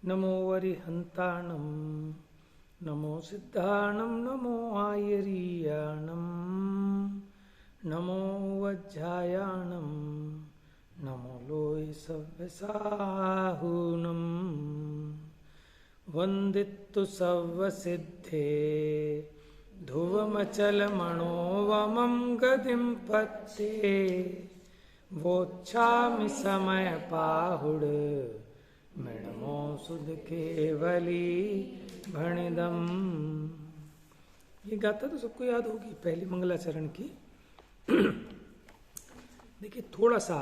नमो वरिहंताणं नमो सिद्धाणं नमो आयरीयाणं नमो वज्जायाणं नमो लोय सव्यसाहूनं वंदित्तु सव्वसिद्धे ध्रुवमचलमणोवमं गतिं पत्ते वोच्छामि समयपाहुड मृणमो सुध केवली भणिदम। ये गाथा तो सबको याद होगी, पहली मंगलाचरण की। देखिए थोड़ा सा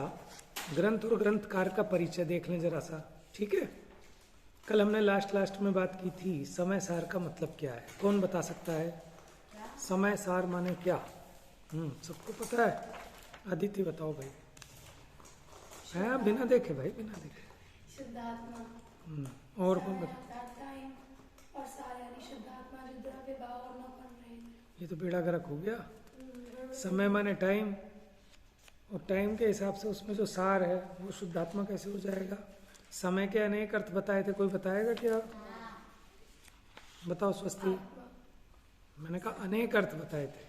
ग्रंथ और ग्रंथकार का परिचय देख लें जरा सा, ठीक है। कल हमने लास्ट में बात की थी समय सार का मतलब क्या है। कौन बता सकता है समय सार माने क्या? सबको पता है? अदिति बताओ भाई। है बिना देखे भाई, बिना देखे। और कौन बता? ये तो बेड़ा गर्क हो गया। समय माने टाइम, और टाइम के हिसाब से उसमें जो सार है वो शुद्धात्मा कैसे हो जाएगा? समय के अनेक अर्थ बताए थे, कोई बताएगा क्या? बताओ स्वस्ति। मैंने कहा अनेक अर्थ बताए थे।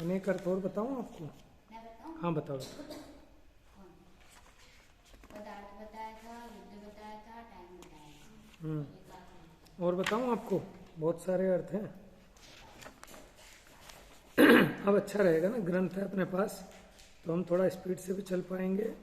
अनेक अर्थ और बताऊं आपको? हाँ बताओ। और बताऊं आपको? बहुत सारे अर्थ हैं। अब अच्छा रहेगा ना, ग्रंथ है अपने पास तो हम थोड़ा स्पीड से भी चल पाएंगे।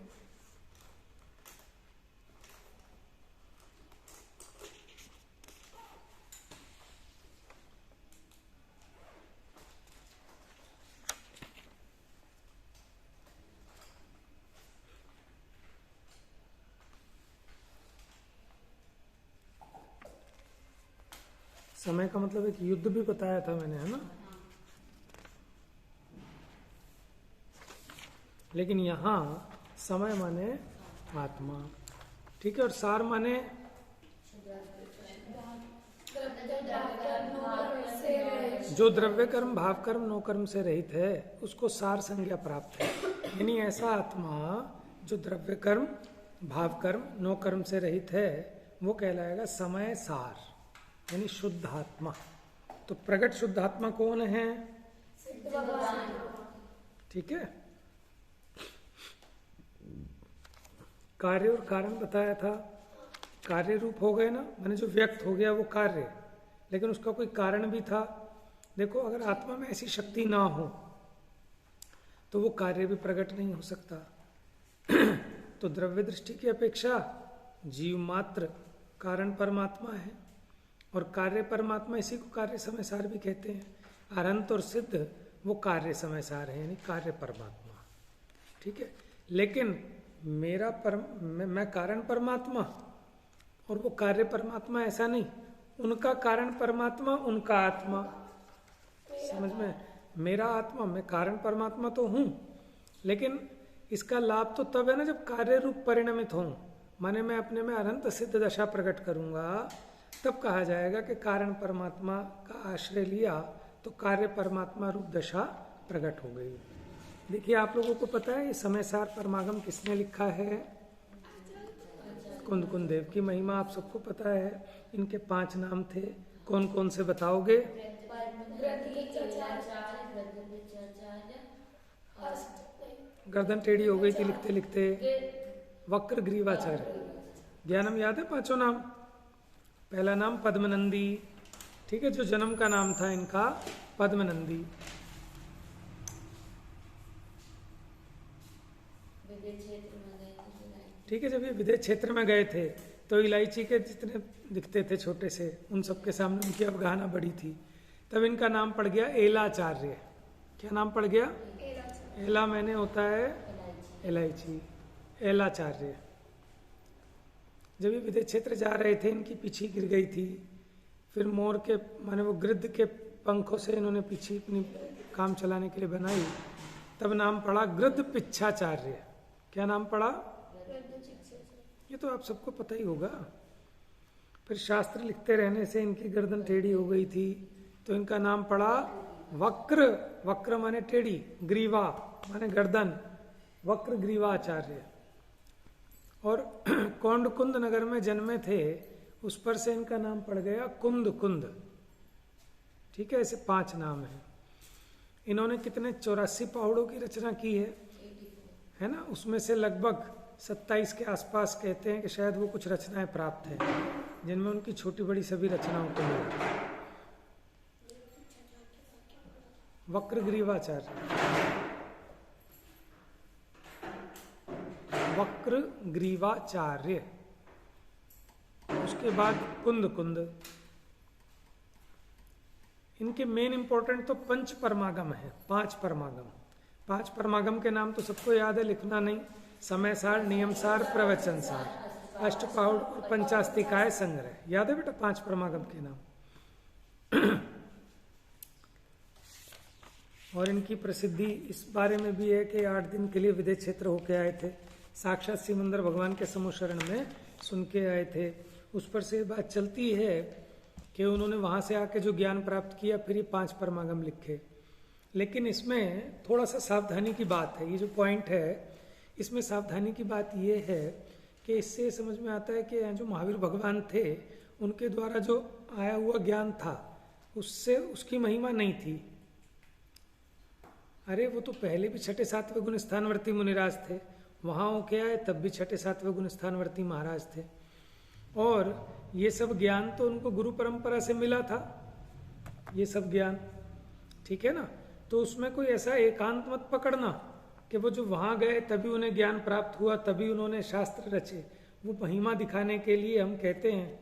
समय का मतलब एक युद्ध भी बताया था मैंने, है ना। लेकिन यहाँ समय माने आत्मा, ठीक है। और सार माने जो द्रव्य कर्म भाव कर्म नो कर्म से रहित है उसको सार संज्ञा प्राप्त है। यानी ऐसा आत्मा जो द्रव्य कर्म भाव कर्म नो कर्म से रहित है वो कहलाएगा समय सार, यानी शुद्ध आत्मा। तो प्रगट शुद्ध आत्मा कौन है? ठीक है। कार्य और कारण बताया था। कार्य रूप हो गए ना, माने जो व्यक्त हो गया वो कार्य, लेकिन उसका कोई कारण भी था। देखो अगर आत्मा में ऐसी शक्ति ना हो तो वो कार्य भी प्रकट नहीं हो सकता। तो द्रव्य दृष्टि की अपेक्षा जीव मात्र कारण परमात्मा है, और कार्य परमात्मा, इसी को कार्य समय सार भी कहते हैं। अनंत और सिद्ध वो कार्य समय सार है, यानी कार्य परमात्मा, ठीक है। लेकिन मैं कारण परमात्मा और वो कार्य परमात्मा, ऐसा नहीं। उनका कारण परमात्मा, उनका आत्मा, समझ में? मेरा आत्मा, मैं कारण परमात्मा तो हूं, लेकिन इसका लाभ तो तब है ना जब कार्य रूप परिणमित हो। माने मैं अपने में अनंत सिद्ध दशा प्रकट करूंगा, तब कहा जाएगा कि कारण परमात्मा का आश्रय लिया तो कार्य परमात्मा रूप दशा प्रकट हो गई। देखिए आप लोगों को पता है ये समय सार परमागम किसने लिखा है? कुंद कुंद देव की महिमा आप सबको पता है। इनके 5 नाम थे, कौन कौन से बताओगे? गर्दन टेढ़ी हो गई थी लिखते लिखते। वक्र ग्रीवाचार्य। ज्ञानम याद है 5 नाम? पहला नाम पद्मनंदी, ठीक है, जो जन्म का नाम था इनका पद्मनंदी। ठीक है, जब ये विदेश क्षेत्र में गए थे तो इलायची के जितने दिखते थे छोटे से, उन सबके सामने उनकी अवगाहना बड़ी थी। तब इनका नाम पड़ गया एलाचार्य। क्या नाम पड़ गया? एला मैंने होता है इलायची, एलाचार्य। जब ये विदेश क्षेत्र जा रहे थे इनकी पीछी गिर गई थी, फिर मोर के माने वो गिद्ध के पंखों से इन्होंने पीछी अपनी काम चलाने के लिए बनाई, तब नाम पड़ा गृद्ध पिच्छाचार्य। क्या नाम पड़ा? ये तो आप सबको पता ही होगा। फिर शास्त्र लिखते रहने से इनकी गर्दन टेढ़ी हो गई थी तो इनका नाम पड़ा वक्र। वक्र माने टेढ़ी, ग्रीवा माने गर्दन, वक्र ग्रीवाचार्य। और कौंडकुंद नगर में जन्मे थे, उस पर से इनका नाम पड़ गया कुंद कुंद। ठीक है, ऐसे 5 नाम हैं। इन्होंने कितने 84 पहाड़ों की रचना की है ना। उसमें से लगभग 27 के आसपास कहते हैं कि शायद वो कुछ रचनाएं प्राप्त हैं, जिनमें उनकी छोटी बड़ी सभी रचनाओं को मिला। वक्रग्रीवाचार्य, वक्रग्रीवाचार्य, उसके बाद कुंद कुंद। इनके मेन इंपॉर्टेंट तो पंच परमागम है, 5 परमागम। 5 परमागम के नाम तो सबको याद है, लिखना नहीं। समय सार, नियम सार, प्रवचन सार, अष्टपौड़ और पंचास्तिकाय संग्रह। याद है बेटा 5 परमागम के नाम। और इनकी प्रसिद्धि इस बारे में भी है कि 8 दिन के लिए विदेश क्षेत्र होके आए थे, साक्षात सिमंदर भगवान के समूशरण में सुन के आए थे। उस पर से बात चलती है कि उन्होंने वहां से आके जो ज्ञान प्राप्त किया, फिर ये 5 परमागम लिखे। लेकिन इसमें थोड़ा सा सावधानी की बात है। ये जो पॉइंट है, इसमें सावधानी की बात ये है कि इससे समझ में आता है कि जो महावीर भगवान थे, उनके द्वारा जो आया हुआ ज्ञान था, उससे उसकी महिमा नहीं थी। अरे वो तो पहले भी 6ठे 7वें गुण स्थानवर्ती मुनिराज थे, वहां होके आए तब भी 6ठे 7वें गुण स्थानवर्ती महाराज थे। और ये सब ज्ञान तो उनको गुरु परंपरा से मिला था, ये सब ज्ञान। ठीक है ना। तो उसमें कोई ऐसा एकांत मत पकड़ना कि वो जो वहां गए तभी उन्हें ज्ञान प्राप्त हुआ, तभी उन्होंने शास्त्र रचे। वो महिमा दिखाने के लिए हम कहते हैं,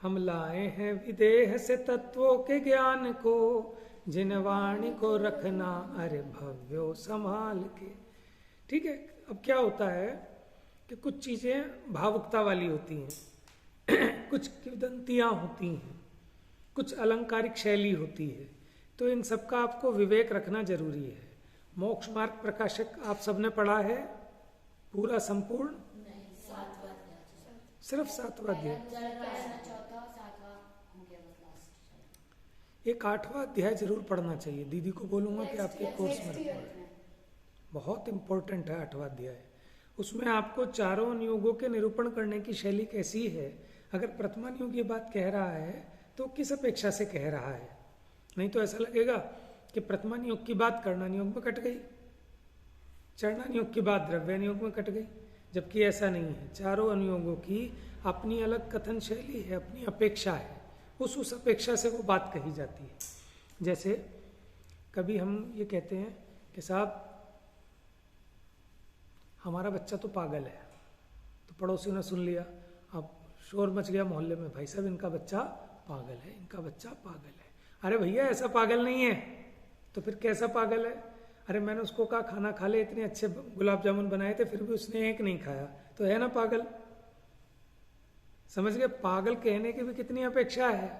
हम लाए हैं विदेह से तत्वों के ज्ञान को, जिन वाणी को रखना अरे भव्यो संभाल के। ठीक है। अब क्या होता है कि कुछ चीजें भावुकता वाली होती हैं, कुछ किंवदंतियां होती हैं, कुछ अलंकारिक शैली होती है, तो इन सबका आपको विवेक रखना जरूरी है। मोक्ष मार्ग प्रकाशक आप सबने पढ़ा है पूरा संपूर्ण? सिर्फ 7वां अध्याय। एक 8वां अध्याय जरूर पढ़ना चाहिए। दीदी को बोलूंगा कि आपके कोर्स में रखना, बहुत इंपॉर्टेंट है 8वां अध्याय। उसमें आपको चारों नियोगों के निरूपण करने की शैली कैसी है। अगर प्रथमा नियोग ये बात कह रहा है तो किस अपेक्षा से कह रहा है। नहीं तो ऐसा लगेगा कि प्रथमा नियोग की बात कर्णा नियोग में कट गई, चरना नियोग की बात द्रव्य नियोग में कट गई, जबकि ऐसा नहीं है। चारों अनुयोगों की अपनी अलग कथन शैली है, अपनी अपेक्षा है, उस अपेक्षा से वो बात कही जाती है। जैसे कभी हम ये कहते हैं कि साहब हमारा बच्चा तो पागल है, तो पड़ोसियों ने सुन लिया, अब शोर मच गया मोहल्ले में, भाई साहब इनका बच्चा पागल है, इनका बच्चा पागल है। अरे भैया ऐसा पागल नहीं है, तो फिर कैसा पागल है? अरे मैंने उसको कहा खाना खा ले, इतने अच्छे गुलाब जामुन बनाए थे, फिर भी उसने एक नहीं खाया, तो है ना पागल। समझ गए? पागल कहने की भी कितनी अपेक्षा है।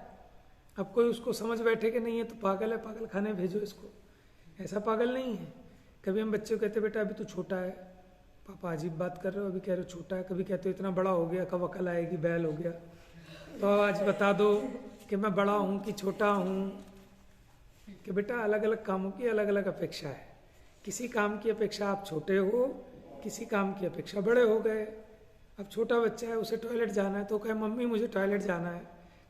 अब कोई उसको समझ बैठे कि नहीं है तो पागल है, पागल खाने भेजो इसको, ऐसा पागल नहीं है। कभी हम बच्चे को कहते बेटा अभी तो छोटा है, पापा अजीब बात कर रहे हो, अभी कह रहे हो छोटा है। कभी कहते हो इतना बड़ा हो गया, कब अकल आएगी, बैल हो गया। तो आज बता दो कि मैं बड़ा हूं कि छोटा हूं। कि बेटा अलग अलग कामों की अलग अलग अपेक्षा है। किसी काम की अपेक्षा आप छोटे हो, किसी काम की अपेक्षा बड़े हो गए। अब छोटा बच्चा है, उसे टॉयलेट जाना है, तो कहे मम्मी मुझे टॉयलेट जाना है,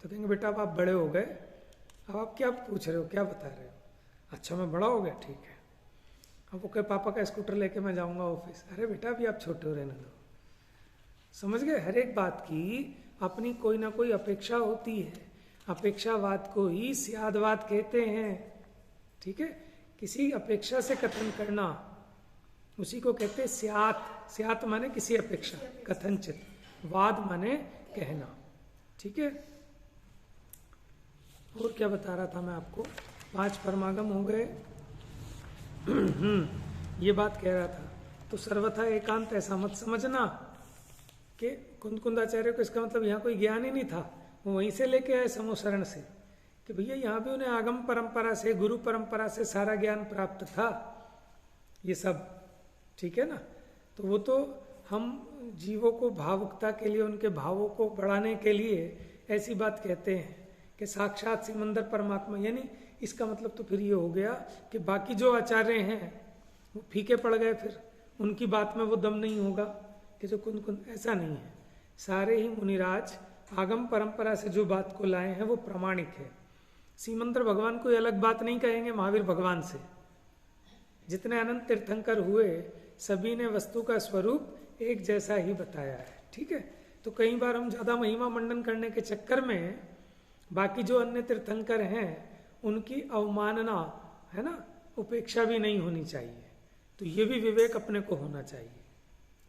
तो कहेंगे बेटा अब आप बड़े हो गए, अब आप क्या पूछ रहे हो, क्या बता रहे हो? अच्छा मैं बड़ा हो गया, ठीक है। अब वो कहे पापा का स्कूटर लेके मैं जाऊंगा ऑफिस। अरे बेटा अभी आप छोटे हो, रहने दो। समझ गए? हर एक बात की अपनी कोई ना कोई अपेक्षा होती है। अपेक्षावाद को ही स्यादवाद कहते हैं। ठीक है। किसी अपेक्षा से कथन करना, उसी को कहते हैं स्यात। स्यात माने किसी अपेक्षा, कथनचित। वाद माने कहना। ठीक है। और क्या बता रहा था मैं आपको? 5 परमागम हो गए। ये बात कह रहा था। तो सर्वथा एकांत ऐसा मत समझना कि कुंदकुंदाचार्य को इसका मतलब यहाँ कोई ज्ञान ही नहीं था, वो वहीं से लेके आए समूसरण से, कि भैया यहाँ भी उन्हें आगम परंपरा से, गुरु परंपरा से सारा ज्ञान प्राप्त था, ये सब। ठीक है ना। तो वो तो हम जीवों को भावुकता के लिए, उनके भावों को बढ़ाने के लिए ऐसी बात कहते हैं कि साक्षात सिमंदर परमात्मा। यानी इसका मतलब तो फिर ये हो गया कि बाकी जो आचार्य हैं वो फीके पड़ गए, फिर उनकी बात में वो दम नहीं होगा। कि जो कुंद कुंद, ऐसा नहीं है। सारे ही मुनिराज आगम परंपरा से जो बात को लाए हैं वो प्रामाणिक है। सीमंतर भगवान कोई अलग बात नहीं कहेंगे महावीर भगवान से। जितने अनंत तीर्थंकर हुए सभी ने वस्तु का स्वरूप एक जैसा ही बताया है, ठीक है। तो कई बार हम ज्यादा महिमा मंडन करने के चक्कर में बाकी जो अन्य तीर्थंकर हैं उनकी अवमानना, है ना, उपेक्षा भी नहीं होनी चाहिए। तो ये भी विवेक अपने को होना चाहिए,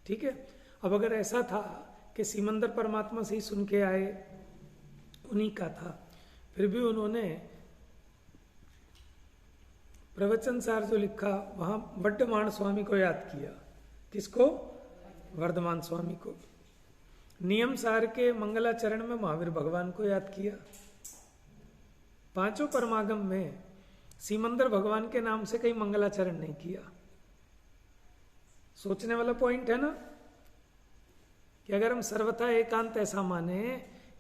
ठीक है। अब अगर ऐसा था कि सीमंदर परमात्मा से ही सुन के आए, उन्हीं का था, फिर भी उन्होंने प्रवचन सार जो लिखा वहां वर्धमान स्वामी को याद किया। किसको? वर्धमान स्वामी को। नियम सार के मंगलाचरण में महावीर भगवान को याद किया। पांचों परमागम में सीमंदर भगवान के नाम से कहीं मंगलाचरण नहीं किया। सोचने वाला पॉइंट है ना, कि अगर हम सर्वथा एकांत ऐसा माने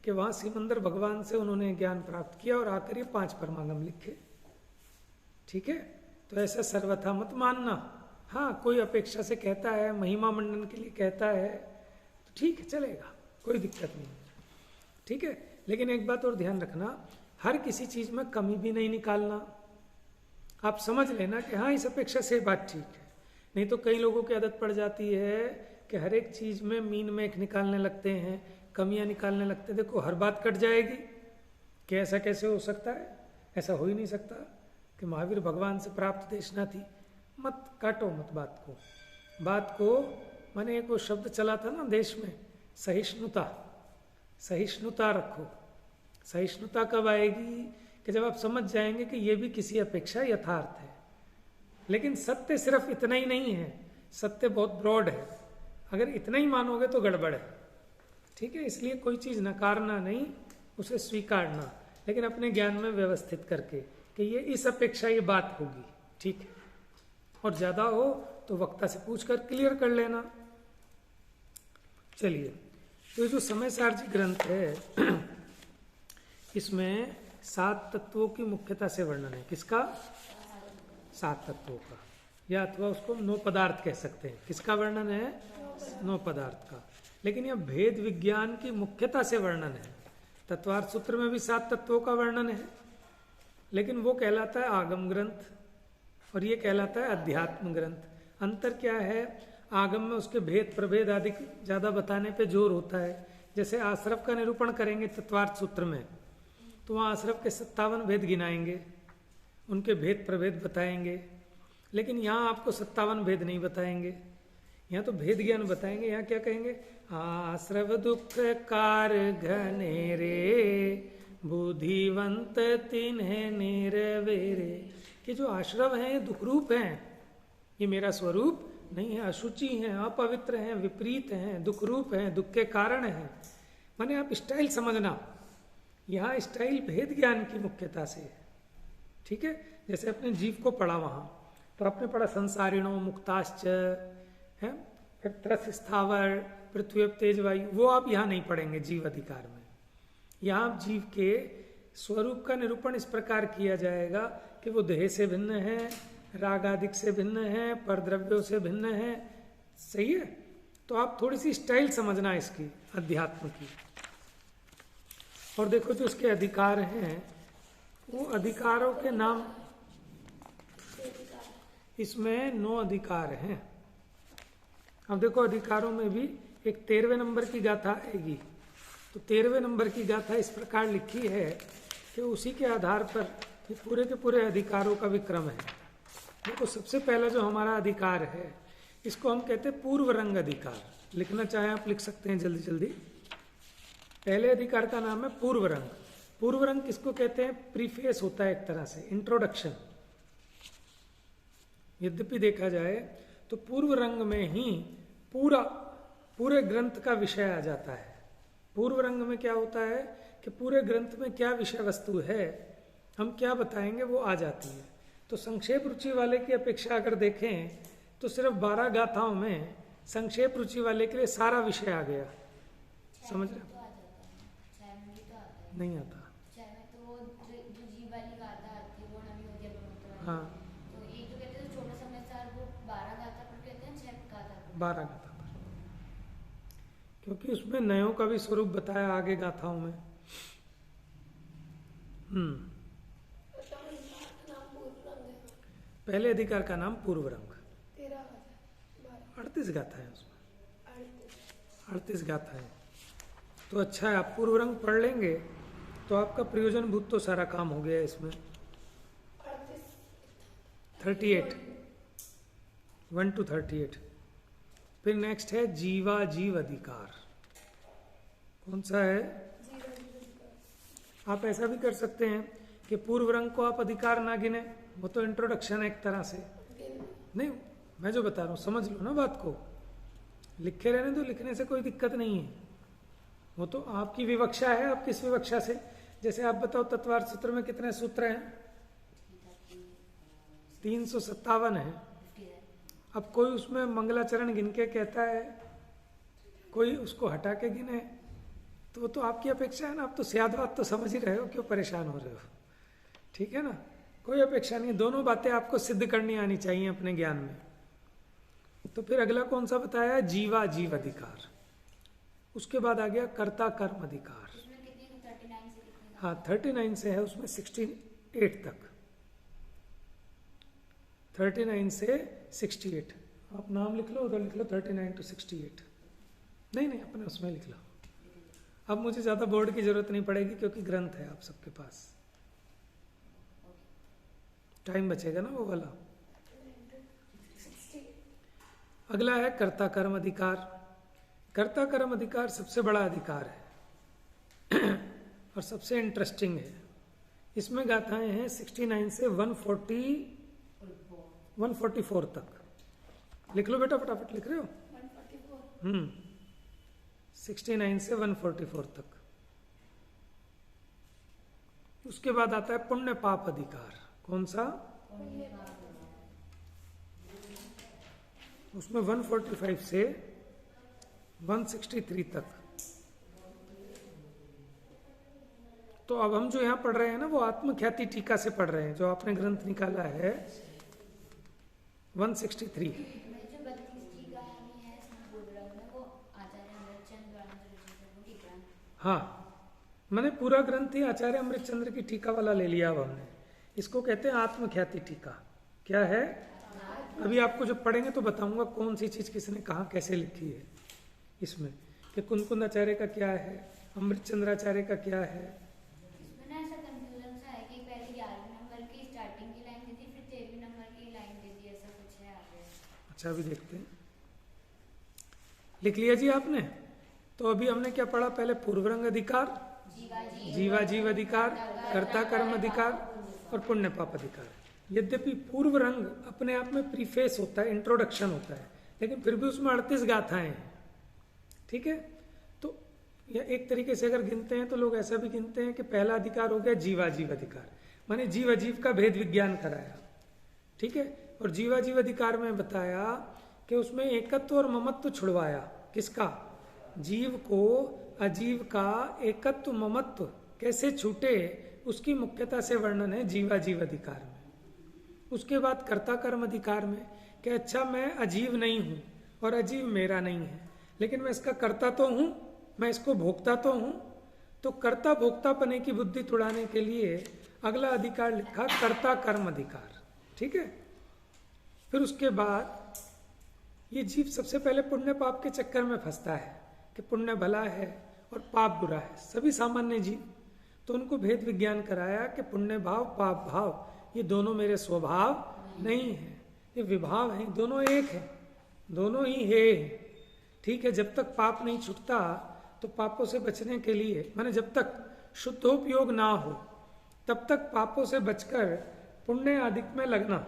कि वहां सीमंदर भगवान से उन्होंने ज्ञान प्राप्त किया और आकर ये 5 परमागम लिखे, ठीक है। तो ऐसा सर्वथा मत मानना। हाँ, कोई अपेक्षा से कहता है, महिमा मंडन के लिए कहता है, तो ठीक है, चलेगा, कोई दिक्कत नहीं, ठीक है। लेकिन एक बात और ध्यान रखना, हर किसी चीज में कमी भी नहीं निकालना। आप समझ लेना कि हाँ, इस अपेक्षा से बात ठीक है। नहीं तो कई लोगों की आदत पड़ जाती है कि हर एक चीज में मीन में एक निकालने लगते हैं, कमियां निकालने लगते हैं। देखो, हर बात कट जाएगी कि ऐसा कैसे हो सकता है, ऐसा हो ही नहीं सकता कि महावीर भगवान से प्राप्त देशना थी। मत काटो मत बात को। माने एक वो शब्द चला था ना देश में, सहिष्णुता। सहिष्णुता रखो। सहिष्णुता कब आएगी? कि जब आप समझ जाएंगे कि ये भी किसी अपेक्षा यथार्थ है। लेकिन सत्य सिर्फ इतना ही नहीं है, सत्य बहुत ब्रॉड है। अगर इतना ही मानोगे तो गड़बड़ है, ठीक है। इसलिए कोई चीज नकारना नहीं, उसे स्वीकारना, लेकिन अपने ज्ञान में व्यवस्थित करके कि ये इस अपेक्षा ये बात होगी, ठीक है। और ज्यादा हो तो वक्ता से पूछकर क्लियर कर लेना। चलिए, तो ये जो समय सार जी ग्रंथ है इसमें 7 तत्वों की मुख्यता से वर्णन है। किसका? 7 तत्वों का, या अथवा उसको 9 पदार्थ कह सकते हैं। किसका वर्णन है? 9 पदार्थ का। लेकिन यह भेद विज्ञान की मुख्यता से वर्णन है। तत्वार्थ सूत्र में भी 7 तत्वों का वर्णन है, लेकिन वो कहलाता है आगम ग्रंथ और ये कहलाता है अध्यात्म ग्रंथ। अंतर क्या है? आगम में उसके भेद प्रभेद आदि ज्यादा बताने पे जोर होता है। जैसे आश्रव का निरूपण करेंगे तत्वार्थ सूत्र में, तो वहाँ आश्रव के 57 भेद गिनाएंगे, उनके भेद प्रभेद बताएंगे। लेकिन यहाँ आपको 57 भेद नहीं बताएंगे, यहाँ तो भेद ज्ञान बताएंगे। यहाँ क्या कहेंगे? आश्रव दुख कार घनेरे बुद्धिवंत तिन्हे निर्वेरे। कि जो आश्रव हैं दुख रूप हैं, ये मेरा स्वरूप नहीं है, अशुचि हैं, अपवित्र हैं, विपरीत हैं, दुख रूप हैं, दुख के कारण हैं। माने आप स्टाइल समझना, यहाँ स्टाइल भेद ज्ञान की मुख्यता से है, ठीक है। जैसे अपने जीव को पढ़ा वहां, तो आपने पढ़ा संसारिणों मुक्ताश्च है, फिर त्रस स्थावर पृथ्वी तेज वायु, वो आप यहाँ नहीं पढ़ेंगे जीव अधिकार में। यहाँ आप जीव के स्वरूप का निरूपण इस प्रकार किया जाएगा कि वो देह से भिन्न है, राग आदिक से भिन्न है, परद्रव्यों से भिन्न है, सही है। तो आप थोड़ी सी स्टाइल समझना इसकी अध्यात्म की। और देखो जो उसके अधिकार हैं, वो अधिकारों के नाम, इसमें 9 अधिकार हैं। अब देखो अधिकारों में भी एक 13वें नंबर की गाथा आएगी। तो 13वें नंबर की गाथा इस प्रकार लिखी है कि उसी के आधार पर ये पूरे के पूरे अधिकारों का विक्रम है। देखो सबसे पहला जो हमारा अधिकार है, इसको हम कहते हैं पूर्व रंग अधिकार। लिखना चाहे आप लिख सकते हैं जल्दी जल्दी। पहले अधिकार का नाम है पूर्व रंग। पूर्व रंग किसको कहते हैं? प्रीफेस होता है एक तरह से, इंट्रोडक्शन। यद्यपि देखा जाए तो पूर्व रंग में ही पूरे ग्रंथ का विषय आ जाता है। पूर्व रंग में क्या होता है कि पूरे ग्रंथ में क्या विषय वस्तु है, हम क्या बताएंगे, वो आ जाती है। तो संक्षेप रुचि वाले की अपेक्षा अगर देखें तो सिर्फ 12 गाथाओं में संक्षेप रुचि वाले के लिए सारा विषय आ गया। समझ रहे? नहीं आता। हाँ, 12 गाथा पर। क्योंकि उसमें नयों का भी स्वरूप बताया आगे गाथाओं में। पहले अधिकार का नाम पूर्व रंग। 38 गाथा है उसमें, 38 गाथा है। तो अच्छा है, आप पूर्व रंग पढ़ लेंगे तो आपका प्रयोजन भूत तो सारा काम हो गया इसमें। 38, 1 to 38। फिर नेक्स्ट है जीवा जीव अधिकार। कौन सा है? आप ऐसा भी कर सकते हैं कि पूर्व रंग को आप अधिकार ना गिने, वो तो इंट्रोडक्शन है एक तरह से। नहीं, मैं जो बता रहा हूँ समझ लो ना बात को, लिखे रहने तो, लिखने से कोई दिक्कत नहीं है, वो तो आपकी विवक्षा है। आप किस विवक्षा से, जैसे आप बताओ तत्वार्थ सूत्र में कितने सूत्र हैं? 357 है। अब कोई उसमें मंगलाचरण गिन के कहता है, कोई उसको हटा के गिने, तो वो तो आपकी अपेक्षा है ना। आप तो स्यादवाद तो समझ ही रहे हो, क्यों परेशान हो रहे हो? ठीक है ना, कोई अपेक्षा नहीं। दोनों बातें आपको सिद्ध करनी आनी चाहिए अपने ज्ञान में। तो फिर अगला कौन सा बताया? जीवा जीव अधिकार। उसके बाद आ गया कर्ता कर्म अधिकार। हाँ, 39 से है, उसमें 68 तक, 39 से 68। आप नाम लिख लो, उधर लिख लो 39 to 68। नहीं नहीं, अपने उसमें लिख लो। अब मुझे ज़्यादा बोर्ड की जरूरत नहीं पड़ेगी क्योंकि ग्रंथ है आप सबके पास, टाइम बचेगा ना वो वाला। अगला है कर्ता कर्म अधिकार। कर्ता कर्म अधिकार सबसे बड़ा अधिकार है और सबसे इंटरेस्टिंग है। इसमें गाथाएं हैं 69 से 144 तक। लिख लो बेटा, फटाफट लिख रहे हो? 69 से 144 तक। उसके बाद आता है पुण्य पाप अधिकार। कौन सा? उसमें 145 से 163 तक। तो अब हम जो यहां पढ़ रहे हैं ना, वो आत्मख्याति टीका से पढ़ रहे हैं, जो आपने ग्रंथ निकाला है 163। हाँ, मैंने पूरा ग्रंथ ही आचार्य अमृतचंद्र की टीका वाला ले लिया। अब हमने इसको कहते हैं आत्मख्याति टीका। क्या है? अभी आपको जब पढ़ेंगे तो बताऊंगा कौन सी चीज किसने कहा कैसे लिखी है इसमें, कि कुंद आचार्य का क्या है, अमृतचंद्राचार्य का क्या है। इसमें ना ऐसा कंफ्यूजन सा है कि पहले 11वें नंबर की स्टार्टिंग की लाइन दी थी, फिर 13वें नंबर की लाइन दे दी, ऐसा कुछ है आगे। अच्छा, अभी देखते हैं। लिख लिया जी आपने? तो अभी हमने क्या पढ़ा? पहले पूर्वरंग अधिकार, जीवा जीव अधिकार, कर्ता कर्म अधिकार और पुण्य पाप अधिकार। यद्यपि पूर्व रंग अपने आप में प्रीफेस होता है, इंट्रोडक्शन होता है, लेकिन फिर भी उसमें 38 गाथाएं हैं। ठीक है, तो या एक तरीके से अगर गिनते हैं तो लोग ऐसा भी गिनते हैं कि पहला अधिकार हो गया जीवा जीव अधिकार, माने जीव अजीव का भेद विज्ञान कराया। ठीक है, और जीवा जीव अधिकार में बताया कि उसमें एकत्व और ममत्व छुड़वाया। किसका? जीव को अजीव का एकत्व ममत्व कैसे छूटे, उसकी मुख्यता से वर्णन है जीवा जीव अधिकार में। उसके बाद कर्ता कर्म अधिकार में कि अच्छा, मैं अजीव नहीं हूं और अजीव मेरा नहीं है, लेकिन मैं इसका कर्ता तो हूं, मैं इसको भोगता तो हूं। तो कर्ता भोक्ता पने की बुद्धि तुड़ाने के लिए अगला अधिकार लिखा कर्ता कर्म अधिकार। ठीक है, फिर उसके बाद ये जीव सबसे पहले पुण्य पाप के चक्कर में फंसता है कि पुण्य भला है और पाप बुरा है, सभी सामान्य जीव। तो उनको भेद विज्ञान कराया कि पुण्य भाव पाप भाव ये दोनों मेरे स्वभाव नहीं है, ये विभाव है, दोनों एक है, दोनों ही है। ठीक है, जब तक पाप नहीं छूटता तो पापों से बचने के लिए, माने जब तक शुद्धोपयोग ना हो तब तक पापों से बचकर पुण्य अधिक में लगना,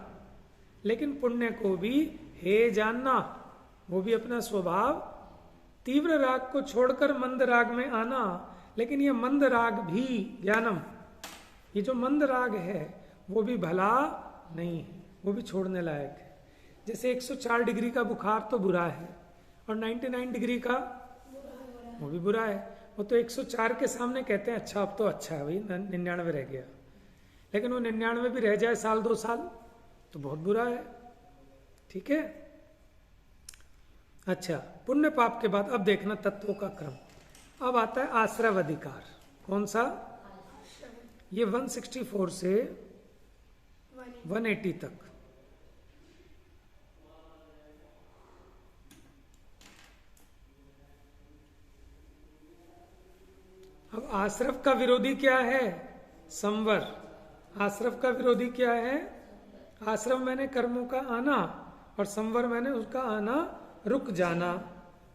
लेकिन पुण्य को भी हे जानना, वो भी अपना स्वभाव, तीव्र राग को छोड़कर मंद राग में आना। लेकिन ये मंद राग भी ज्ञानम, ये जो मंद राग है वो भी भला नहीं है, वो भी छोड़ने लायक है। जैसे 104 डिग्री का बुखार तो बुरा है और 99 डिग्री का वो भी बुरा है। वो तो 104 के सामने कहते हैं अच्छा, अब तो अच्छा है भाई, 99 रह गया, लेकिन वो 99 भी रह जाए साल 2 साल तो बहुत बुरा है। ठीक है, अच्छा, पुण्य पाप के बाद अब देखना तत्वों का क्रम। अब आता है आश्रव अधिकार। कौन सा? ये 164 से 180 तक। अब आश्रव का विरोधी क्या है? संवर। आश्रव का विरोधी क्या है? आश्रव मैंने कर्मों का आना और संवर मैंने उसका आना रुक जाना।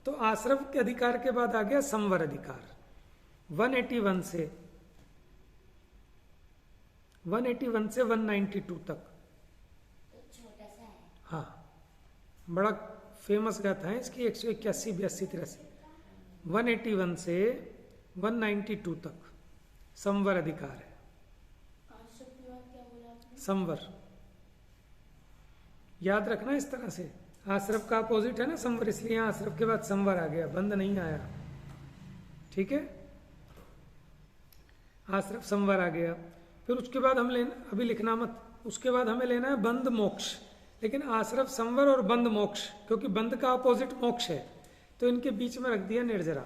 तो आश्रव के अधिकार के बाद आ गया संवर अधिकार। 181 से 192 तक। छोटा सा है। हाँ, बड़ा फेमस गाथा है इसकी। 181, 82, 83। 181 से 192 तक संवर अधिकार है। संवर याद रखना इस तरह से। आश्रव का अपोजिट है ना संवर, इसलिए यहां आश्रव के बाद संवर आ गया, बंद नहीं आया। ठीक है, आश्रव संवर आ गया। फिर उसके बाद हम अभी लिखना मत, उसके बाद हमें लेना है बंद मोक्ष। लेकिन आश्रव संवर और बंद मोक्ष, क्योंकि बंद का अपोजिट मोक्ष है, तो इनके बीच में रख दिया निर्जरा।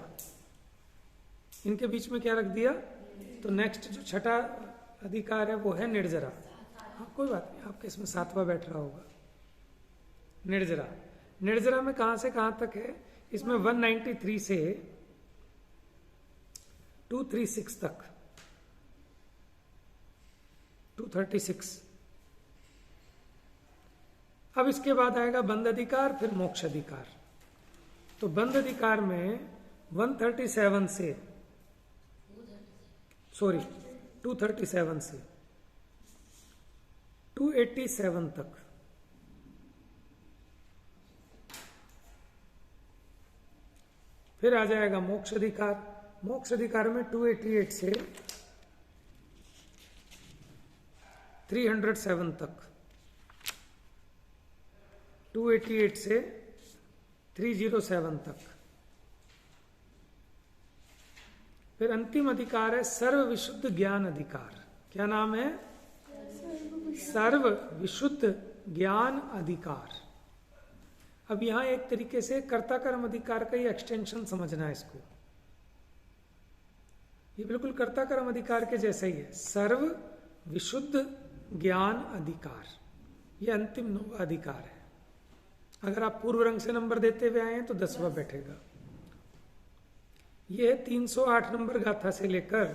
इनके बीच में क्या रख दिया? तो नेक्स्ट जो छठा अधिकार है वो है निर्जरा। हाँ, कोई बात नहीं, आपके इसमें 7वां बैठ रहा होगा। निर्जरा। निर्जरा में कहां से कहां तक है? इसमें 193 से 236 तक, 236। अब इसके बाद आएगा बंद अधिकार, फिर मोक्ष अधिकार। तो बंद अधिकार में 137 से 237 से 287 तक। फिर आ जाएगा मोक्ष अधिकार। मोक्ष अधिकार में 288 से 307 तक। 288 से 307 तक। फिर अंतिम अधिकार है सर्व विशुद्ध ज्ञान अधिकार। क्या नाम है? सर्व विशुद्ध ज्ञान अधिकार। अब यहां एक तरीके से कर्ता कर्म अधिकार का ही एक्सटेंशन समझना है इसको। ये बिल्कुल कर्ता कर्म अधिकार के जैसा ही है। सर्व विशुद्ध ज्ञान अधिकार, ये अंतिम 9वां अधिकार है। अगर आप पूर्व रंग से नंबर देते हुए आए हैं तो 10वां बैठेगा। ये 308 नंबर गाथा से लेकर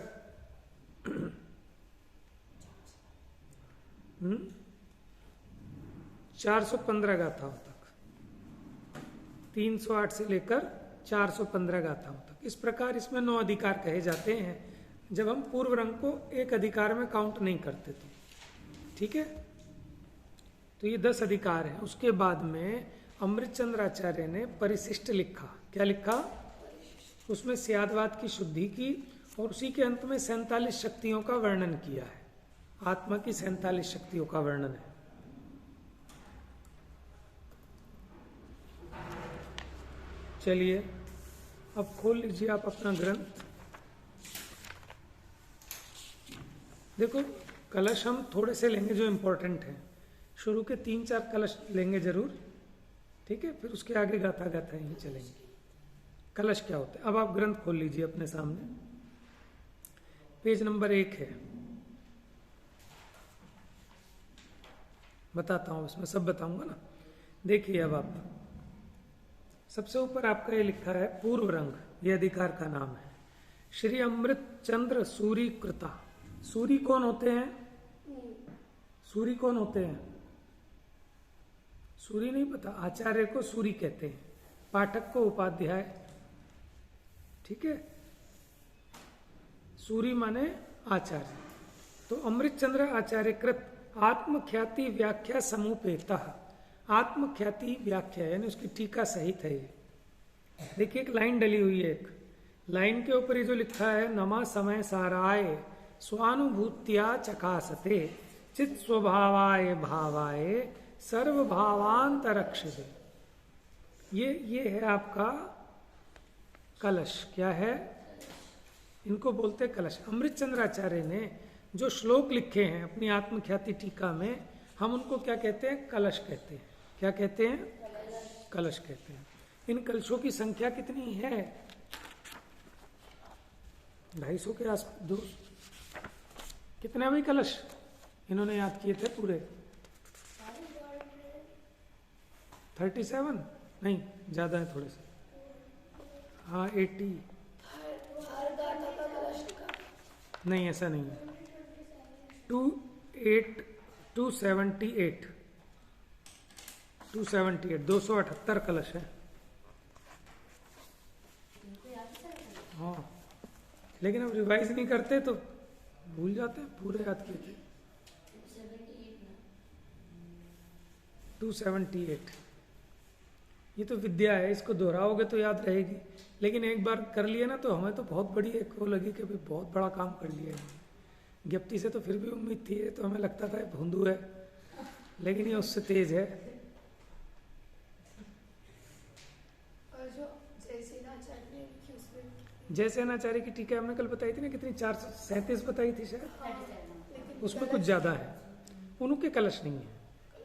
415 गाथाओं तक, 308 से लेकर 415 गाथाओं तक। इस प्रकार इसमें 9 अधिकार कहे जाते हैं जब हम पूर्व रंग को एक अधिकार में काउंट नहीं करते तो। ठीक है, तो ये 10 अधिकार हैं। उसके बाद में अमृतचंद्र आचार्य ने परिशिष्ट लिखा। क्या लिखा? उसमें स्यादवाद की शुद्धि की और उसी के अंत में 47 शक्तियों का वर्णन किया है। आत्मा की 47 शक्तियों का वर्णन है। चलिए अब खोल लीजिए आप अपना ग्रंथ। देखो, कलश हम थोड़े से लेंगे जो इंपॉर्टेंट है। शुरू के 3-4 कलश लेंगे जरूर, ठीक है, फिर उसके आगे गाथा गाथा ही चलेंगे। कलश क्या होता है? अब आप ग्रंथ खोल लीजिए अपने सामने। पेज नंबर 1 है। बताता हूं, इसमें सब बताऊंगा ना। देखिए अब आप सबसे ऊपर आपका ये लिखा है पूर्व रंग, ये अधिकार का नाम है। श्री अमृत चंद्र सूरी कृता। सूरी कौन होते हैं? सूरी कौन होते हैं? सूरी नहीं पता? आचार्य को सूरी कहते हैं, पाठक को उपाध्याय। ठीक है, सूरी माने आचार्य। तो अमृत चंद्र आचार्य कृत आत्मख्याति व्याख्या समुपेतः। आत्मख्याति व्याख्या यानी उसकी टीका सहित है ये। देखिए एक लाइन डली हुई है। एक लाइन के ऊपर ये जो लिखा है, नमा समय साराय स्वानुभूत्या चकासते चित स्वभावाय भावाय सर्व भावांतरक्षते। ये है आपका कलश। क्या है? इनको बोलते कलश। अमृत चंद्राचार्य ने जो श्लोक लिखे हैं अपनी आत्मख्याति टीका में, हम उनको क्या कहते हैं? कलश कहते हैं। क्या कहते हैं? कलश कहते हैं। इन कलशों की संख्या कितनी है? 250 के आस दो कितने भाई कलश इन्होंने याद किए थे पूरे? 37 नहीं, ज्यादा है थोड़े से। हाँ 80 नहीं, ऐसा नहीं है। 278 278 कलश है। हाँ, लेकिन अब रिवाइज नहीं करते तो भूल जाते हैं, पूरे याद किए थे। 278 ये तो विद्या है, इसको दोहराओगे तो याद रहेगी, लेकिन एक बार कर लिए ना तो हमें तो बहुत बड़ी एक वो लगी कि भाई बहुत बड़ा काम कर लिया है। ज्ञप्ति से तो फिर भी उम्मीद थी, तो हमें लगता था भोंदू है, लेकिन ये उससे तेज है। जयसेनाचार्य की टीका हमने कल बताई थी ना, कितनी 437 बताई थी शायद, उसमें कुछ ज्यादा है। उनके कलश नहीं है,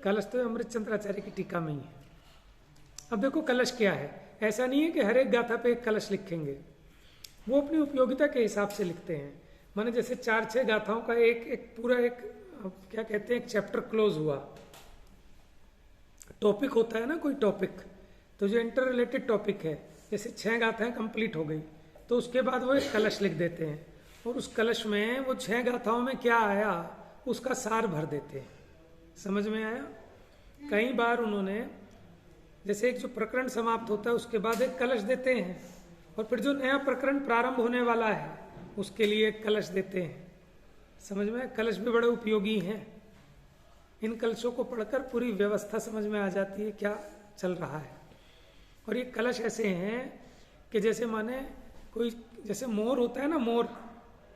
कलश तो अमृत चंद्राचार्य की टीका में ही है। अब देखो कलश क्या है, ऐसा नहीं है कि हर एक गाथा पे एक कलश लिखेंगे, वो अपनी उपयोगिता के हिसाब से लिखते हैं। माने जैसे 4-6 गाथाओं का एक पूरा एक क्या कहते हैं, एक चैप्टर क्लोज हुआ। टॉपिक होता है ना कोई टॉपिक, तो जो इंटर रिलेटेड टॉपिक है, जैसे 6 गाथाएं कंप्लीट हो गई तो उसके बाद वो एक कलश लिख देते हैं, और उस कलश में वो 6 गाथाओं में क्या आया उसका सार भर देते हैं। समझ में आया? कई बार उन्होंने जैसे एक जो प्रकरण समाप्त होता है उसके बाद एक कलश देते हैं, और फिर जो नया प्रकरण प्रारंभ होने वाला है उसके लिए एक कलश देते हैं। समझ में? कलश भी बड़े उपयोगी हैं। इन कलशों को पढ़कर पूरी व्यवस्था समझ में आ जाती है क्या चल रहा है। और ये कलश ऐसे हैं कि जैसे माने कोई, जैसे मोर होता है ना, मोर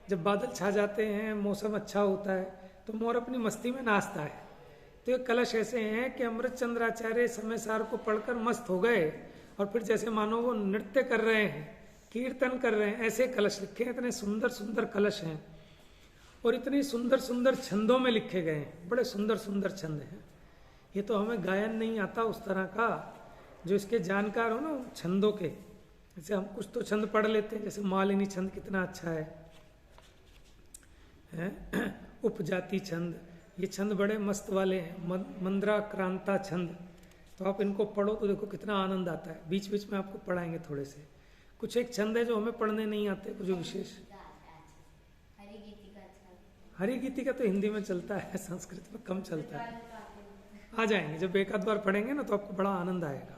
जब बादल छा जाते हैं, मौसम अच्छा होता है, तो मोर अपनी मस्ती में नाचता है। तो ये कलश ऐसे हैं कि अमृत चंद्राचार्य समय सार को पढ़कर मस्त हो गए, और फिर जैसे मानो वो नृत्य कर रहे हैं, कीर्तन कर रहे हैं, ऐसे कलश लिखे हैं। इतने सुंदर सुंदर कलश हैं, और इतनी सुंदर सुंदर छंदों में लिखे गए हैं, बड़े सुंदर सुंदर छंद हैं। ये तो हमें गायन नहीं आता उस तरह का, जो इसके जानकार हो ना छंदों के। जैसे हम कुछ तो छंद पढ़ लेते हैं, जैसे मालिनी छंद कितना अच्छा है, उपजाति छंद, ये छंद बड़े मस्त वाले हैं। मंद्रा क्रांता छंद, तो आप इनको पढ़ो तो देखो कितना आनंद आता है। बीच बीच में आपको पढ़ाएंगे थोड़े से। कुछ एक छंद है जो हमें पढ़ने नहीं आते, जो विशेष। हरि गीति का तो हिंदी में चलता है, संस्कृत में कम चलता है। आ जाएंगे, जब एक आध बार पढ़ेंगे ना तो आपको बड़ा आनंद आएगा।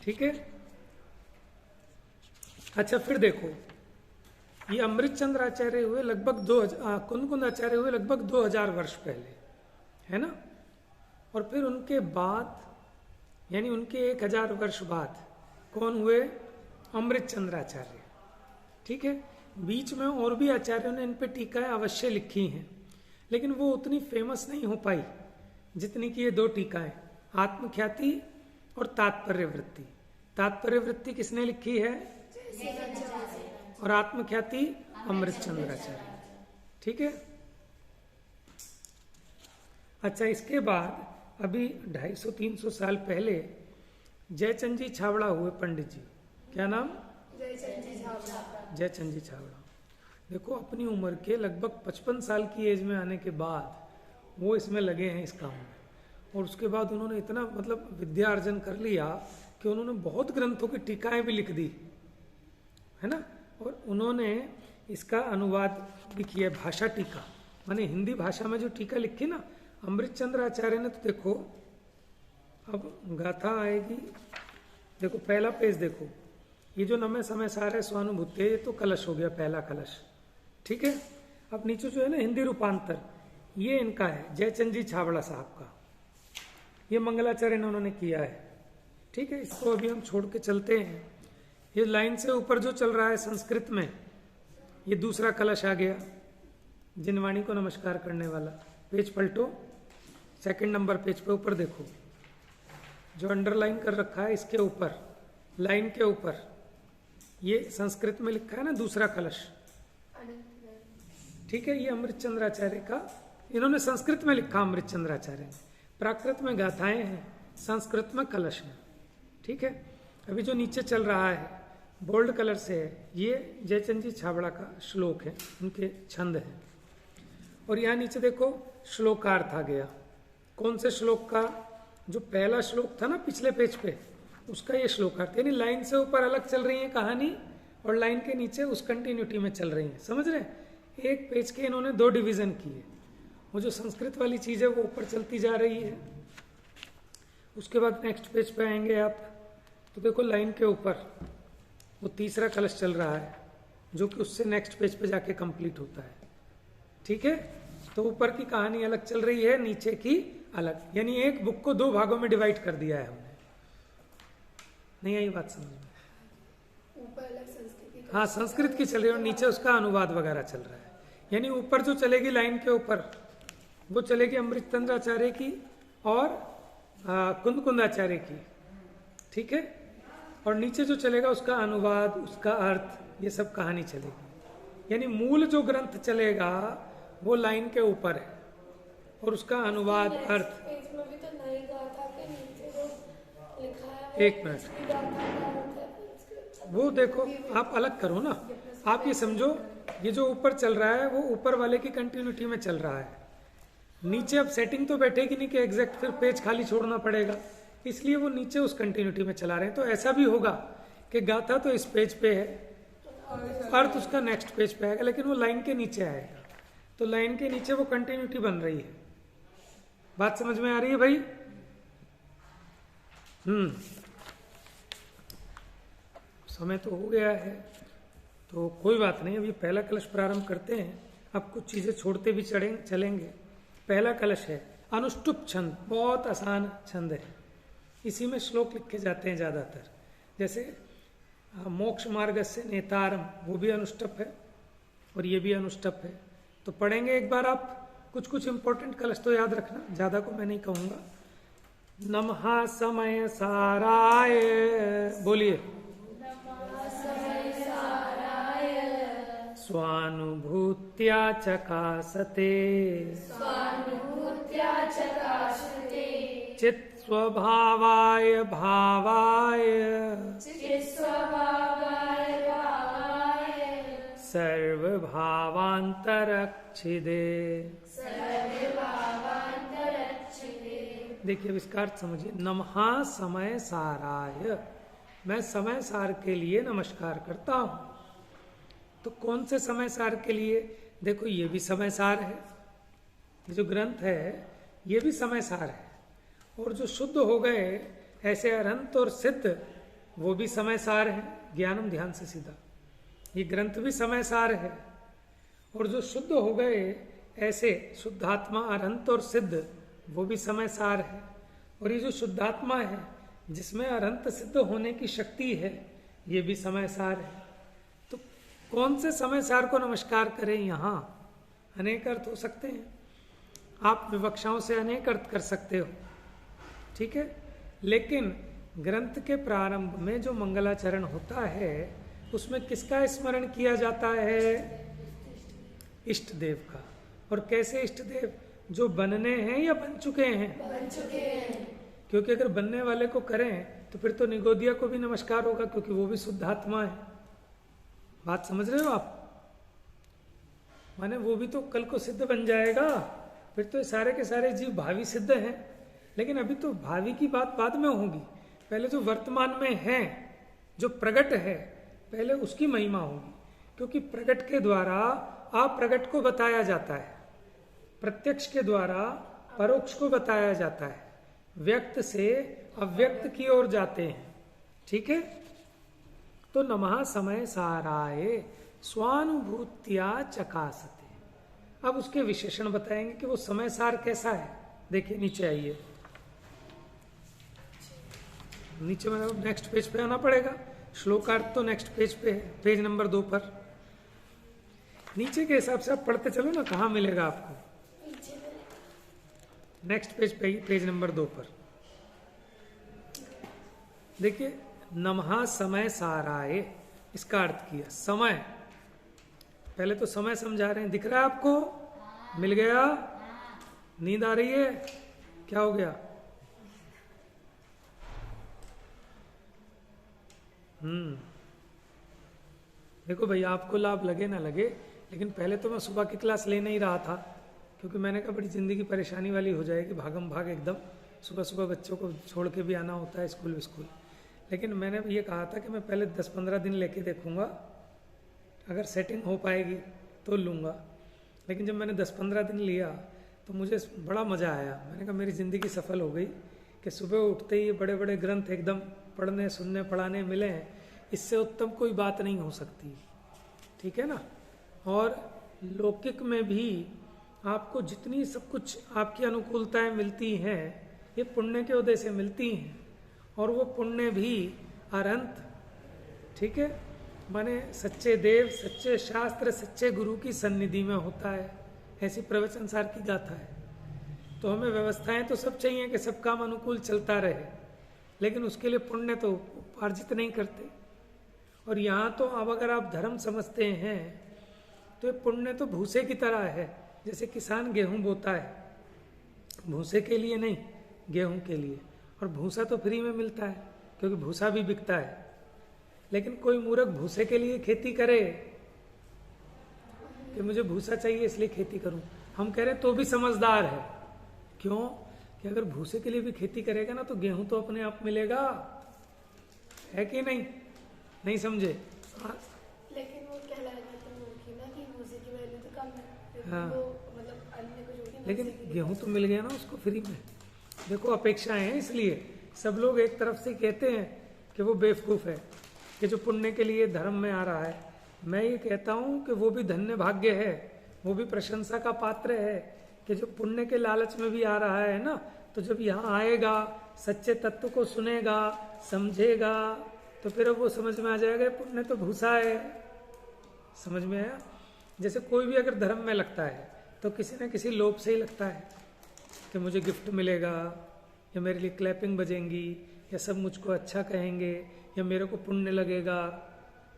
ठीक है? अच्छा, फिर देखो, ये अमृत चंद्र आचार्य हुए लगभग कुंद आचार्य हुए लगभग 2000 वर्ष पहले, है ना? और फिर उनके बाद, यानी उनके 1000 वर्ष बाद कौन हुए? अमृत चंद्र आचार्य। ठीक है? बीच में और भी आचार्यों ने इन पे टीकाएं अवश्य लिखी हैं, लेकिन वो उतनी फेमस नहीं हो पाई जितनी कि ये 2 टीकाएं, आत्मख्याति और तात्पर्य वृत्ति। तात्पर्य वृत्ति किसने लिखी है? और आत्मख्याति अमृत चंद्राचार्य। ठीक है? अच्छा, इसके बाद अभी 250-300 साल पहले जयचंद जी छाबड़ा हुए पंडित जी। क्या नाम? जयचंद जी छाबड़ा। देखो, अपनी उम्र के लगभग 55 साल की एज में आने के बाद वो इसमें लगे हैं इस काम में, और उसके बाद उन्होंने इतना मतलब विद्या अर्जन कर लिया कि उन्होंने बहुत ग्रंथों की टीकाएं भी लिख दी, है ना? और उन्होंने इसका अनुवाद भी किया, भाषा टीका, माने हिंदी भाषा में जो टीका लिखी ना अमृत चंद्र आचार्य ने। तो देखो, अब गाथा आएगी, देखो पहला पेज देखो, ये जो नमे समय सारे स्वानुभूति, ये तो कलश हो गया, पहला कलश। ठीक है? अब नीचे जो है ना हिंदी रूपांतर, ये इनका है, जयचंद जी छाबड़ा साहब का। ये मंगलाचरण उन्होंने किया है। ठीक है? इसको अभी हम छोड़ के चलते हैं। ये लाइन से ऊपर जो चल रहा है संस्कृत में, ये दूसरा कलश आ गया, जिनवाणी को नमस्कार करने वाला। पेज पलटो, 2 नंबर पेज पे ऊपर देखो, जो अंडरलाइन कर रखा है इसके ऊपर, लाइन के ऊपर, ये संस्कृत में लिखा है ना दूसरा कलश। ठीक है? ये अमृत चंद्राचार्य का, इन्होंने संस्कृत में लिखा अमृत चंद्राचार्य ने। प्राकृत में गाथाएं हैं, संस्कृत में कलश है। ठीक है? अभी जो नीचे चल रहा है बोल्ड कलर से है, ये जयचंद जी छाबड़ा का श्लोक है, उनके छंद है। और यहाँ नीचे देखो श्लोकार्थ आ गया। कौन से श्लोक का? जो पहला श्लोक था ना पिछले पेज पे, उसका ये श्लोकार्थ, यानी लाइन से ऊपर अलग चल रही है कहानी और लाइन के नीचे उस कंटिन्यूटी में चल रही है। समझ रहे? एक पेज के इन्होंने 2 डिवीजन किए। वो जो संस्कृत वाली चीज है वो ऊपर चलती जा रही है। उसके बाद नेक्स्ट पेज पे आएंगे आप, तो देखो लाइन के ऊपर वो तीसरा कलश चल रहा है, जो कि उससे नेक्स्ट पेज पे जाके कंप्लीट होता है। ठीक है, तो ऊपर की कहानी अलग चल रही है, नीचे की अलग, यानी एक बुक को 2 भागों में डिवाइड कर दिया है हमने। नहीं आई बात समझ में? ऊपर अलग संस्कृति, हाँ, संस्कृत की चल रही है और नीचे उसका अनुवाद वगैरह चल रहा है। यानी ऊपर जो चलेगी लाइन के ऊपर वो चलेगी अमृतचंद्राचार्य की और कुंदकुंदाचार्य की। ठीक है, और नीचे जो चलेगा उसका अनुवाद, उसका अर्थ, ये सब कहानी चलेगी। यानी मूल जो ग्रंथ चलेगा वो लाइन के ऊपर है और उसका अनुवाद, अर्थ। इसमें भी तो नई गाथा के नीचे जो लिखा है, एक मिनट, वो देखो आप अलग करो ना। आप ये समझो, ये जो ऊपर चल रहा है वो ऊपर वाले की कंटिन्यूटी में चल रहा है। नीचे अब सेटिंग तो बैठेगी नहीं कि एग्जैक्ट फिर पेज खाली छोड़ना पड़ेगा, इसलिए वो नीचे उस कंटिन्यूटी में चला रहे हैं। तो ऐसा भी होगा कि गाथा तो इस पेज पे है, अर्थ उसका नेक्स्ट पेज पे आएगा, लेकिन वो लाइन के नीचे आएगा। तो लाइन के नीचे वो कंटिन्यूटी बन रही है। बात समझ में आ रही है भाई? समय तो हो गया है, तो कोई बात नहीं, अभी पहला कलश प्रारंभ करते हैं। अब कुछ चीजें छोड़ते भी चलेंगे। पहला कलश है अनुष्टुप छंद, बहुत आसान छंद है। इसी में श्लोक लिखे जाते हैं ज्यादातर। जैसे मोक्ष मार्ग से नेतारम, वो भी अनुष्टुप है और ये भी अनुष्टुप है। तो पढ़ेंगे एक बार आप, कुछ कुछ इंपॉर्टेंट कलश तो याद रखना, ज्यादा को मैं नहीं कहूंगा। नमः समय साराय, बोलिए। स्वानुभूत्या चकासते, चित् स्वभावाय भावाय, सर्वभावांतरक्षिदे। देखिए अब इसका अर्थ समझिए। नमः समय साराय, मैं समय सार के लिए नमस्कार करता हूं। तो कौन से समय सार के लिए? देखो ये भी समय सार है, ये जो ग्रंथ है ये भी समय सार है। और जो शुद्ध हो गए ऐसे अनंत और सिद्ध, वो भी समय सार है। ज्ञानम ध्यान से सीधा, ये ग्रंथ भी समय सार है। और जो शुद्ध हो गए ऐसे शुद्धात्मा अनंत और सिद्ध, वो भी समय सार है। और ये जो शुद्धात्मा है जिसमें अनंत सिद्ध होने की शक्ति है, ये भी समय सार है। तो कौन से समय सार को नमस्कार करें? यहाँ अनेक अर्थ हो सकते हैं, आप विवक्षाओं से अनेक अर्थ कर सकते हो। ठीक है, लेकिन ग्रंथ के प्रारंभ में जो मंगलाचरण होता है उसमें किसका स्मरण किया जाता है? इष्ट देव का। और कैसे इष्ट देव? जो बनने हैं या बन चुके हैं? बन चुके हैं। क्योंकि अगर बनने वाले को करें तो फिर तो निगोदिया को भी नमस्कार होगा, क्योंकि वो भी शुद्ध आत्मा है। बात समझ रहे हो आप? माने वो भी तो कल को सिद्ध बन जाएगा। फिर तो सारे के सारे जीव भावी सिद्ध हैं, लेकिन अभी तो भावी की बात बाद में होगी। पहले जो वर्तमान में है, जो प्रगट है, पहले उसकी महिमा होगी। क्योंकि प्रगट के द्वारा अप्रगट को बताया जाता है, प्रत्यक्ष के द्वारा परोक्ष को बताया जाता है, व्यक्त से अव्यक्त की ओर जाते हैं। ठीक है, तो नमः समय साराय स्वानुभूत्या चकासते। अब उसके विशेषण बताएंगे कि वो समय सार कैसा है। देखिए नीचे आइए, नीचे में नेक्स्ट पेज पे आना पड़ेगा। श्लोकार्थ तो नेक्स्ट पेज पे है, पेज नंबर 2 पर। नीचे के हिसाब से आप पढ़ते चलो ना, कहाँ मिलेगा आपको? नेक्स्ट पेज पे, पेज नंबर 2 पर देखिए। नमः समय साराय, इसका अर्थ किया समय। पहले तो समय समझा रहे हैं, दिख रहा है आपको? मिल गया? नींद आ रही है? क्या हो गया? देखो भाई, आपको लाभ लगे ना लगे, लेकिन पहले तो मैं सुबह की क्लास ले नहीं रहा था, क्योंकि मैंने कहा बड़ी ज़िंदगी परेशानी वाली हो जाएगी, भागम भाग एकदम, सुबह सुबह बच्चों को छोड़ के भी आना होता है स्कूल। लेकिन मैंने ये कहा था कि मैं पहले 10-15 दिन लेके देखूंगा, अगर सेटिंग हो पाएगी तो लूँगा। लेकिन जब मैंने 10-15 दिन लिया तो मुझे बड़ा मज़ा आया। मैंने कहा मेरी ज़िंदगी सफल हो गई कि सुबह उठते ही बड़े बड़े ग्रंथ एकदम पढ़ने सुनने पढ़ाने मिले हैं, इससे उत्तम कोई बात नहीं हो सकती, ठीक है ना। और लौकिक में भी आपको जितनी सब कुछ आपकी अनुकूलताएं मिलती हैं, ये पुण्य के उदय से मिलती हैं, और वो पुण्य भी अनंत, ठीक है, माने सच्चे देव, सच्चे शास्त्र, सच्चे गुरु की सन्निधि में होता है, ऐसी प्रवचन सार की गाथा है। तो हमें व्यवस्थाएं तो सब चाहिए कि सब काम अनुकूल चलता रहे, लेकिन उसके लिए पुण्य तो उपार्जित नहीं करते। और यहाँ तो अब अगर आप धर्म समझते हैं तो ये पुण्य तो भूसे की तरह है। जैसे किसान गेहूं बोता है, भूसे के लिए नहीं, गेहूं के लिए, और भूसा तो फ्री में मिलता है क्योंकि भूसा भी बिकता है। लेकिन कोई मूर्ख भूसे के लिए खेती करे कि मुझे भूसा चाहिए इसलिए खेती करूं, हम कह रहे हैं तो भी समझदार है। क्यों? कि अगर भूसे के लिए भी खेती करेगा ना तो गेहूं तो अपने आप मिलेगा, है कि नहीं? नहीं समझे? लेकिन वो कहलाएगा तो मूर्खी ना कि भूसे की वैल्यू तो कम है, हाँ। वो मतलब अन्य कुछ होती है, लेकिन भूसे की गेहूं तो मिल गया ना उसको फ्री में। देखो अपेक्षाएं हैं, इसलिए सब लोग एक तरफ से कहते हैं कि वो बेवकूफ है कि जो पुण्य के लिए धर्म में आ रहा है। मैं ये कहता हूं कि वो भी धन्य भाग्य है, वो भी प्रशंसा का पात्र है कि जो पुण्य के लालच में भी आ रहा है ना, तो जब यहाँ आएगा, सच्चे तत्व को सुनेगा, समझेगा, तो फिर अब वो समझ में आ जाएगा पुण्य तो भूसा है। समझ में आया? जैसे कोई भी अगर धर्म में लगता है तो किसी न किसी लोभ से ही लगता है कि मुझे गिफ्ट मिलेगा, या मेरे लिए क्लैपिंग बजेंगी, या सब मुझको अच्छा कहेंगे, या मेरे को पुण्य लगेगा,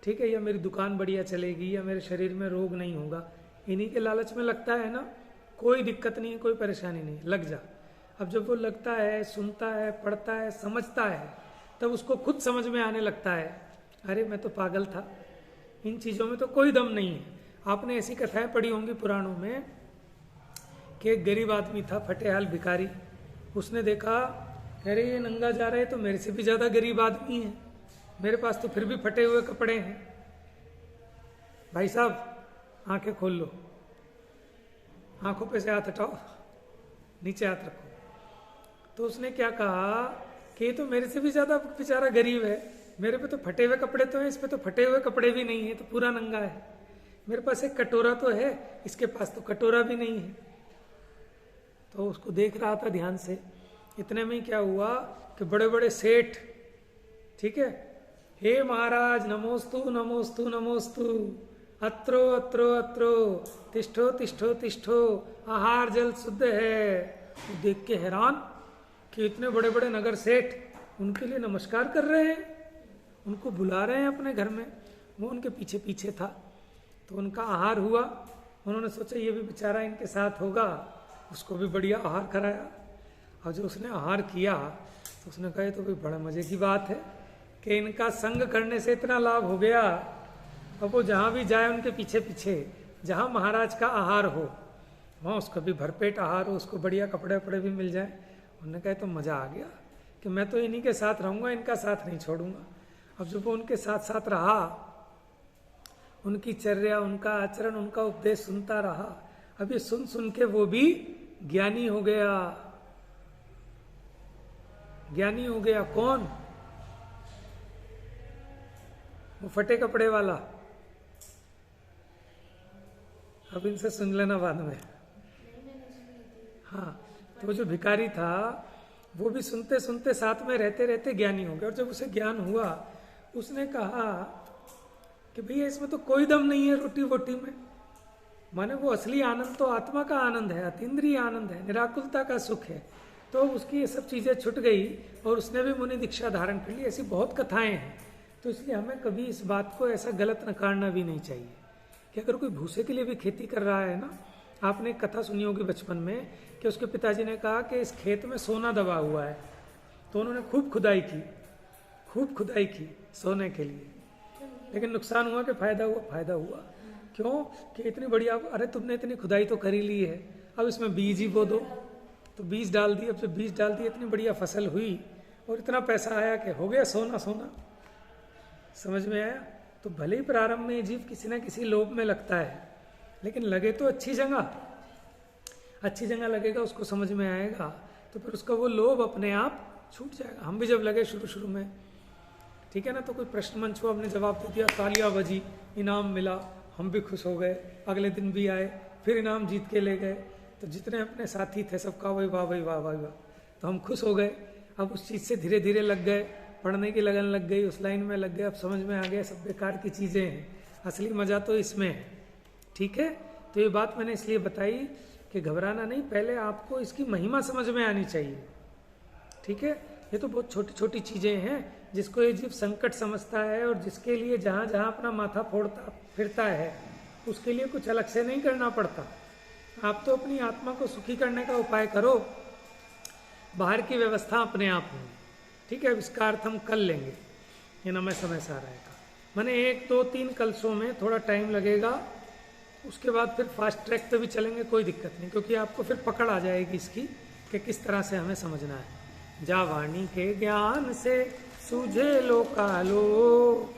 ठीक है, या मेरी दुकान बढ़िया चलेगी, या मेरे शरीर में रोग नहीं होगा। इन्हीं के लालच में लगता है ना। कोई दिक्कत नहीं है, कोई परेशानी नहीं, लग जा। अब जब वो लगता है, सुनता है, पढ़ता है, समझता है, तब उसको खुद समझ में आने लगता है, अरे मैं तो पागल था, इन चीज़ों में तो कोई दम नहीं है। आपने ऐसी कथाएं पढ़ी होंगी पुराणों में कि एक गरीब आदमी था, फटेहाल भिखारी। उसने देखा, अरे ये नंगा जा रहे तो मेरे से भी ज़्यादा गरीब आदमी है, मेरे पास तो फिर भी फटे हुए कपड़े हैं। भाई साहब आंखें खोल लो, आंखों पे से हाथ हटाओ, नीचे हाथ रखो। तो उसने क्या कहा कि ये तो मेरे से भी ज्यादा बेचारा गरीब है, मेरे पे तो फटे हुए कपड़े तो हैं, इस पे तो फटे हुए कपड़े भी नहीं है, तो पूरा नंगा है। मेरे पास एक कटोरा तो है, इसके पास तो कटोरा भी नहीं है। तो उसको देख रहा था ध्यान से। इतने में क्या हुआ कि बड़े बड़े सेठ, ठीक है, हे महाराज नमोस्तु नमोस्तु नमोस्तु, अत्रो अत्रो अत्रो, तिष्ठो तिष्ठो तिष्ठो, आहार जल शुद्ध है। वो देख के हैरान कि इतने बड़े बड़े नगर सेठ उनके लिए नमस्कार कर रहे हैं, उनको बुला रहे हैं अपने घर में। वो उनके पीछे पीछे था, तो उनका आहार हुआ। उन्होंने सोचा ये भी बेचारा इनके साथ होगा, उसको भी बढ़िया आहार कराया। और जो उसने आहार किया तो उसने कहा तो भाई बड़ा मजे की बात है कि इनका संग करने से इतना लाभ हो गया। अब वो जहाँ भी जाए उनके पीछे पीछे, जहाँ महाराज का आहार हो वहाँ उसका भी भरपेट आहार हो, उसको बढ़िया कपड़े वपड़े भी मिल जाए। उन्होंने कहा तो मज़ा आ गया कि मैं तो इन्हीं के साथ रहूँगा, इनका साथ नहीं छोड़ूंगा। अब जब वो उनके साथ साथ रहा, उनकी चर्या, उनका आचरण, उनका उपदेश सुनता रहा, अब ये सुन सुन के वो भी ज्ञानी हो गया। ज्ञानी हो गया कौन? वो फटे कपड़े वाला। अब इनसे सुन लेना बाद में। हाँ, तो वो जो भिखारी था वो भी सुनते सुनते साथ में रहते रहते ज्ञानी हो गया। और जब उसे ज्ञान हुआ, उसने कहा कि भैया इसमें तो कोई दम नहीं है रोटी वोटी में। माने वो असली आनंद तो आत्मा का आनंद है, अतीन्द्रिय आनंद है, निराकुलता का सुख है। तो उसकी ये सब चीजें छूट गई और उसने भी मुनि दीक्षा धारण कर ली। ऐसी बहुत कथाएं हैं। तो इसलिए हमें कभी इस बात को ऐसा गलत नकारना भी नहीं चाहिए कि अगर कोई भूसे के लिए भी खेती कर रहा है ना। आपने एक कथा सुनी होगी बचपन में कि उसके पिताजी ने कहा कि इस खेत में सोना दबा हुआ है। तो उन्होंने खूब खुदाई की, खूब खुदाई की सोने के लिए, लेकिन नुकसान हुआ कि फायदा हुआ? फायदा हुआ। क्यों? कि इतनी बढ़िया, अरे तुमने इतनी खुदाई तो कर ही ली है, अब इसमें बीज ही बो दो। तो बीज डाल दिए, अब जब बीज डाल दिए इतनी बढ़िया फसल हुई और इतना पैसा आया कि हो गया सोना सोना। समझ में आया? तो भले ही प्रारंभ में ये जीव किसी ना किसी लोभ में लगता है, लेकिन लगे तो अच्छी जगह लगेगा, उसको समझ में आएगा, तो फिर उसका वो लोभ अपने आप छूट जाएगा। हम भी जब लगे शुरू में, ठीक है ना, तो कोई प्रश्न मंच हुआ, हमने जवाब दे दिया, तालियां बजी, इनाम मिला, हम भी खुश हो गए। अगले दिन भी आए, फिर इनाम जीत के ले गए, तो जितने अपने साथी थे सबका वही वाह भाई वाह भाई वाह, तो हम खुश हो गए। अब उस चीज़ से धीरे धीरे लग गए, पढ़ने की लगन लग गई, उस लाइन में लग गए, अब समझ में आ गया सब बेकार की चीज़ें हैं, असली मजा तो इसमें है। ठीक है, तो ये बात मैंने इसलिए बताई कि घबराना नहीं, पहले आपको इसकी महिमा समझ में आनी चाहिए। ठीक है, ये तो बहुत छोटी छोटी चीज़ें हैं जिसको ये जीव संकट समझता है, और जिसके लिए जहाँ जहाँ अपना माथा फोड़ता फिरता है उसके लिए कुछ अलग से नहीं करना पड़ता। आप तो अपनी आत्मा को सुखी करने का उपाय करो, बाहर की व्यवस्था अपने आप होगी। ठीक है, अब इसका अर्थ हम कल लेंगे, ये ना मैं समय से आ रहेगा। मैंने 1 2 3 कलसों में थोड़ा टाइम लगेगा, उसके बाद फिर फास्ट ट्रैक पे भी चलेंगे, कोई दिक्कत नहीं, क्योंकि आपको फिर पकड़ आ जाएगी इसकी कि किस तरह से हमें समझना है। जा वाणी के ज्ञान से सूझे लोकालोक,